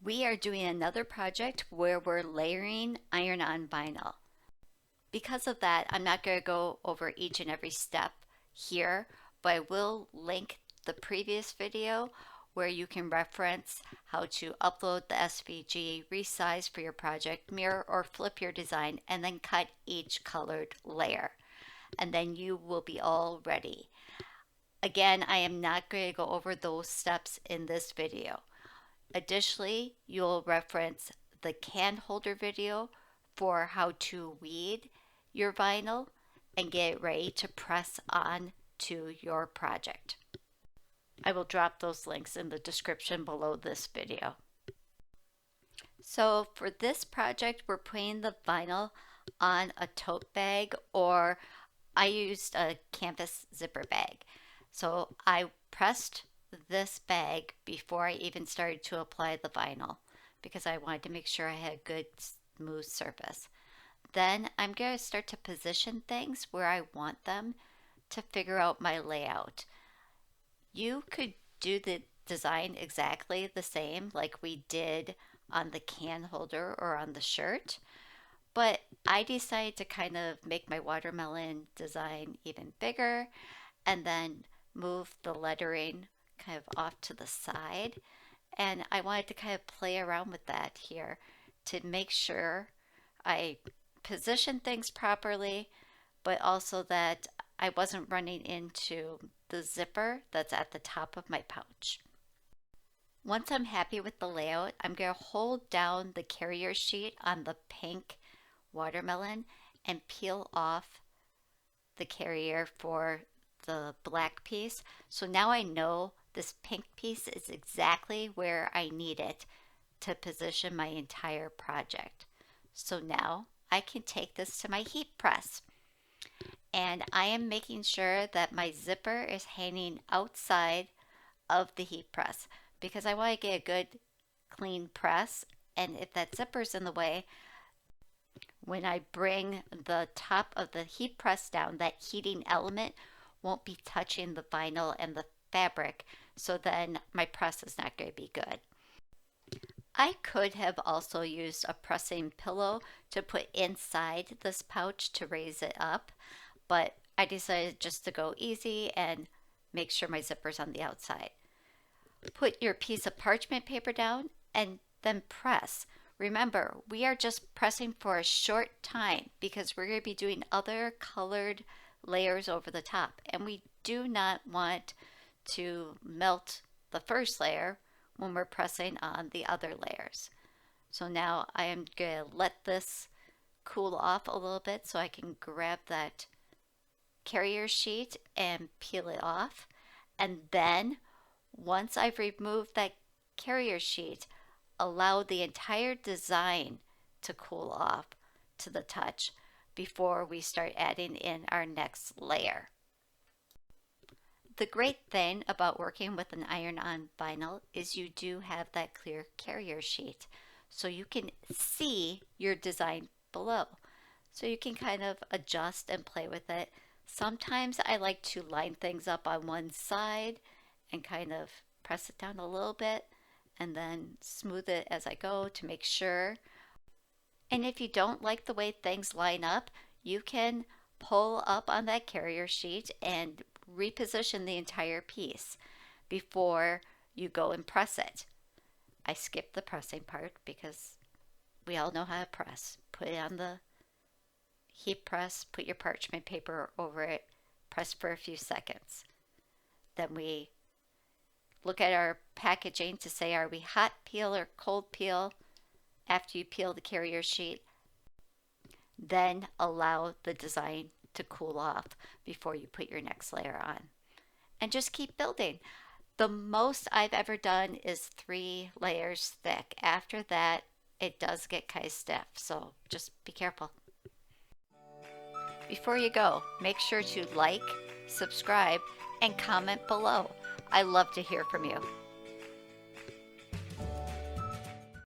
We are doing another project where we're layering iron-on vinyl. Because of that, I'm not going to go over each and every step here, but I will link the previous video where you can reference how to upload the SVG, resize for your project, mirror or flip your design, and then cut each colored layer. And then you will be all ready. Again, I am not going to go over those steps in this video. Additionally, you'll reference the can holder video for how to weed your vinyl and get it ready to press on to your project. I will drop those links in the description below this video. So for this project, we're putting the vinyl on a tote bag, or I used a canvas zipper bag. So I pressed this bag before I even started to apply the vinyl because I wanted to make sure I had a good smooth surface. Then I'm going to start to position things where I want them to figure out my layout. You could do the design exactly the same like we did on the can holder or on the shirt, but I decided to kind of make my watermelon design even bigger and then move the lettering kind of off to the side. And I wanted to kind of play around with that here to make sure I position things properly, but also that I wasn't running into the zipper that's at the top of my pouch. Once I'm happy with the layout, I'm going to hold down the carrier sheet on the pink watermelon and peel off the carrier for the black piece. So now I know this pink piece is exactly where I need it to position my entire project. So now I can take this to my heat press. And I am making sure that my zipper is hanging outside of the heat press because I want to get a good clean press. And if that zipper's in the way, when I bring the top of the heat press down, that heating element won't be touching the vinyl and the fabric, so then my press is not going to be good. I could have also used a pressing pillow to put inside this pouch to raise it up, but I decided just to go easy and make sure my zipper's on the outside. Put your piece of parchment paper down and then press. Remember, we are just pressing for a short time because we're going to be doing other colored layers over the top, and we do not want to melt the first layer when we're pressing on the other layers. So now I am going to let this cool off a little bit so I can grab that carrier sheet and peel it off. And then once I've removed that carrier sheet, allow the entire design to cool off to the touch before we start adding in our next layer. The great thing about working with an iron-on vinyl is you do have that clear carrier sheet, so you can see your design below. So you can kind of adjust and play with it. Sometimes I like to line things up on one side and kind of press it down a little bit and then smooth it as I go to make sure. And if you don't like the way things line up, you can pull up on that carrier sheet and reposition the entire piece before you go and press it. I skipped the pressing part because we all know how to press. Put it on the heat press, put your parchment paper over it, press for a few seconds. Then we look at our packaging to say, are we hot peel or cold peel? After you peel the carrier sheet, then allow the design to cool off before you put your next layer on. And just keep building. The most I've ever done is 3 layers thick. After that, it does get kind of stiff, so just be careful. Before you go, make sure to like, subscribe, and comment below. I love to hear from you.